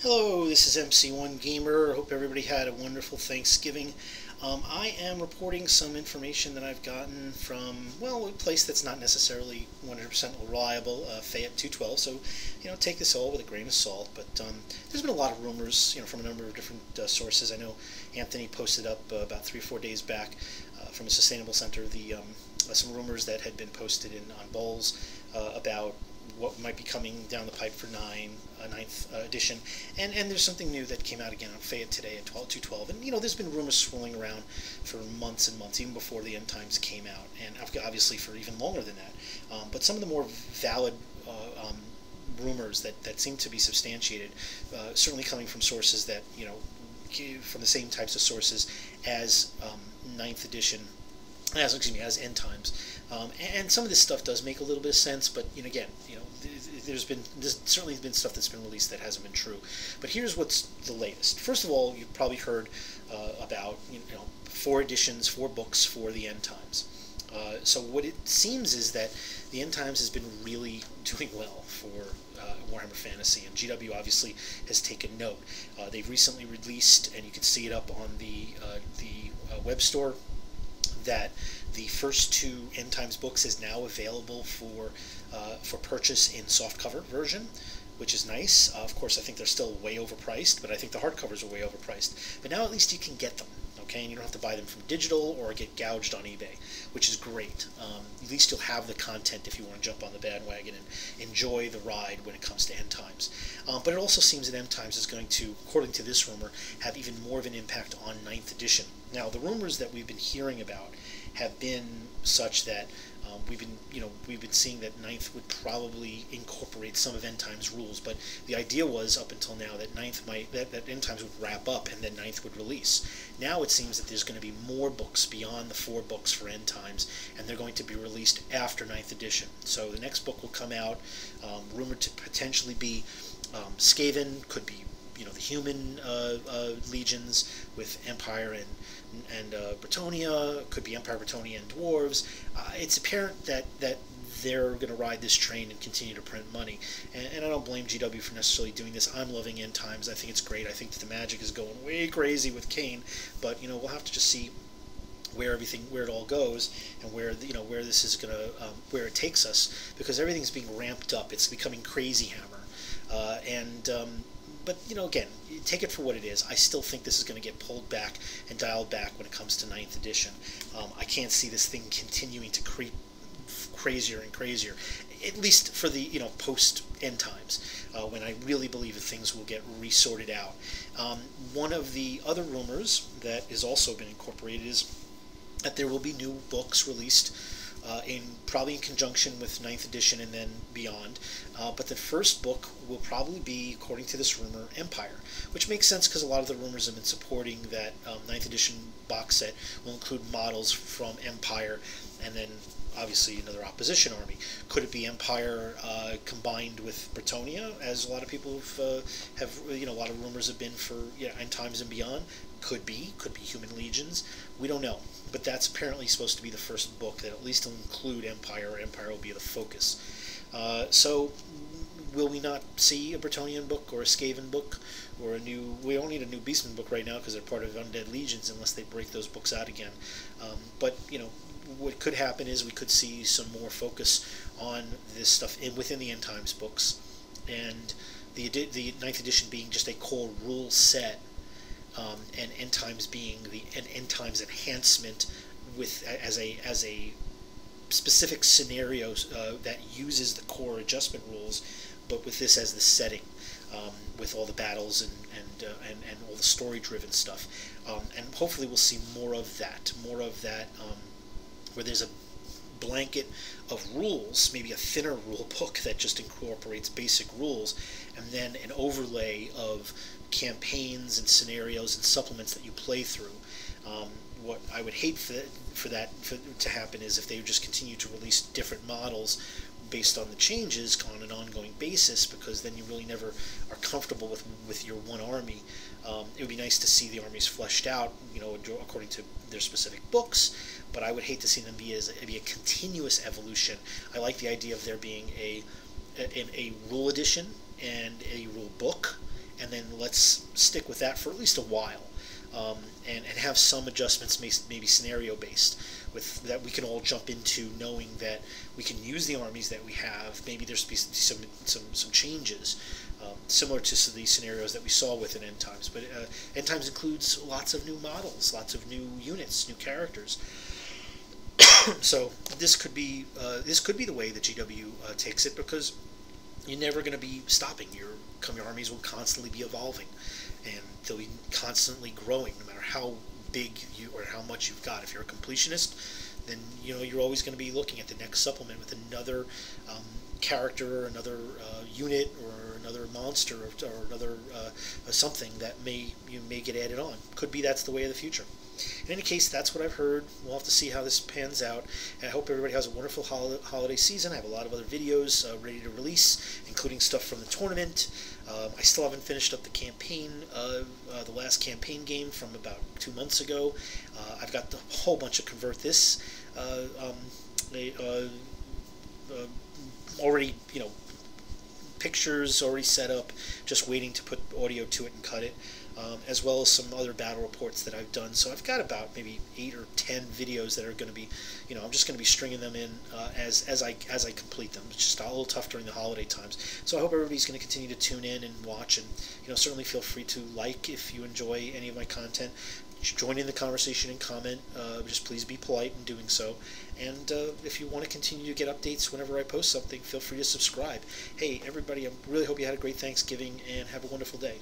Hello, this is MC1 Gamer. Hope everybody had a wonderful Thanksgiving. I am reporting some information that I've gotten from, well, a place that's not necessarily 100% reliable, Fayette 212, so, take this all with a grain of salt, but there's been a lot of rumors, from a number of different sources. I know Anthony posted up about 3 or 4 days back from a sustainable center some rumors that had been posted on Bowls about what might be coming down the pipe for ninth edition, and there's something new that came out again on Fayette today at 212, and there's been rumors swirling around for months and months, even before the end times came out, and obviously for even longer than that. But some of the more valid rumors that seem to be substantiated, certainly coming from sources that from the same types of sources as ninth edition, as end times, and some of this stuff does make a little bit of sense. But again, there's certainly been stuff that's been released that hasn't been true. But here's what's the latest. First of all, you've probably heard about 4 editions, 4 books for the end times. So what it seems is that the end times has been really doing well for Warhammer Fantasy, and GW obviously has taken note. They've recently released, and you can see it up on the web store, that the first 2 End Times books is now available for purchase in softcover version, which is nice. Of course, I think they're still way overpriced, but I think the hardcovers are way overpriced. But now at least you can get them, okay? And you don't have to buy them from digital or get gouged on eBay, which is great. At least you'll have the content if you want to jump on the bandwagon and enjoy the ride when it comes to End Times. But it also seems that End Times is going to, according to this rumor, have even more of an impact on 9th edition. Now, the rumors that we've been hearing about have been such that we've been seeing that 9th would probably incorporate some of End Times rules, but the idea was up until now that that End Times would wrap up and then 9th would release. Now it seems that there's going to be more books beyond the 4 books for End Times, and they're going to be released after 9th edition. So the next book will come out, rumored to potentially be Skaven, could be the human legions with Empire and Bretonia, could be Empire, Bretonia, and Dwarves. It's apparent that they're going to ride this train and continue to print money, and I don't blame GW for necessarily doing this. I'm loving End Times. I think it's great. I think that the magic is going way crazy with Kane, but we'll have to just see where it all goes, and where where this is going to where it takes us, because everything's being ramped up. It's becoming Crazy Hammer, but again, take it for what it is. I still think this is going to get pulled back and dialed back when it comes to 9th edition. I can't see this thing continuing to creep crazier and crazier, at least for the post End Times, when I really believe that things will get resorted out. One of the other rumors that has also been incorporated is that there will be new books released probably in conjunction with 9th edition and then beyond. But the first book will probably be, according to this rumor, Empire, which makes sense because a lot of the rumors have been supporting that 9th edition box set will include models from Empire, and then obviously another opposition army. Could it be Empire combined with Bretonia, as a lot of people have a lot of rumors have been for End Times and beyond? Could be Human Legions. We don't know, but that's apparently supposed to be the first book that at least will include Empire, or Empire will be the focus. So will we not see a Bretonian book or a Skaven book or a new? We don't need a new Beastman book right now because they're part of Undead Legions unless they break those books out again. But what could happen is we could see some more focus on this stuff within the End Times books, and the 9th edition being just a core rule set, and End Times being an End Times enhancement as a specific scenario that uses the core adjustment rules, but with this as the setting, with all the battles and all the story-driven stuff, and hopefully we'll see more of that, where there's a blanket of rules, maybe a thinner rule book that just incorporates basic rules, and then an overlay of campaigns and scenarios and supplements that you play through. What I would hate for that to happen is if they just continue to release different models based on the changes on an ongoing basis, because then you really never are comfortable with your one army. It would be nice to see the armies fleshed out, according to their specific books, but I would hate to see them be a continuous evolution. I like the idea of there being a rule edition and a rule book, and then let's stick with that for at least a while. And have some adjustments, maybe scenario based, with that we can all jump into, knowing that we can use the armies that we have. Maybe there's be some changes, similar to the scenarios that we saw within End Times. But End Times includes lots of new models, lots of new units, new characters. So this could be the way that GW takes it, because you're never going to be stopping. Your armies will constantly be evolving, and they'll be constantly growing, no matter how big you or how much you've got. If you're a completionist, then you're always going to be looking at the next supplement with another character, or another unit, or another monster, or another something that may get added on. Could be that's the way of the future. In any case, that's what I've heard. We'll have to see how this pans out. And I hope everybody has a wonderful holiday season. I have a lot of other videos ready to release, including stuff from the tournament. I still haven't finished up the campaign, the last campaign game from about 2 months ago. I've got a whole bunch of Convert This already, pictures already set up, just waiting to put audio to it and cut it, as well as some other battle reports that I've done. So I've got about maybe 8 or 10 videos that are going to be, I'm just going to be stringing them in as I complete them. It's just a little tough during the holiday times. So I hope everybody's going to continue to tune in and watch, and certainly feel free to like if you enjoy any of my content. Join in the conversation and comment. Just please be polite in doing so. And if you want to continue to get updates whenever I post something, feel free to subscribe. Hey, everybody, I really hope you had a great Thanksgiving and have a wonderful day.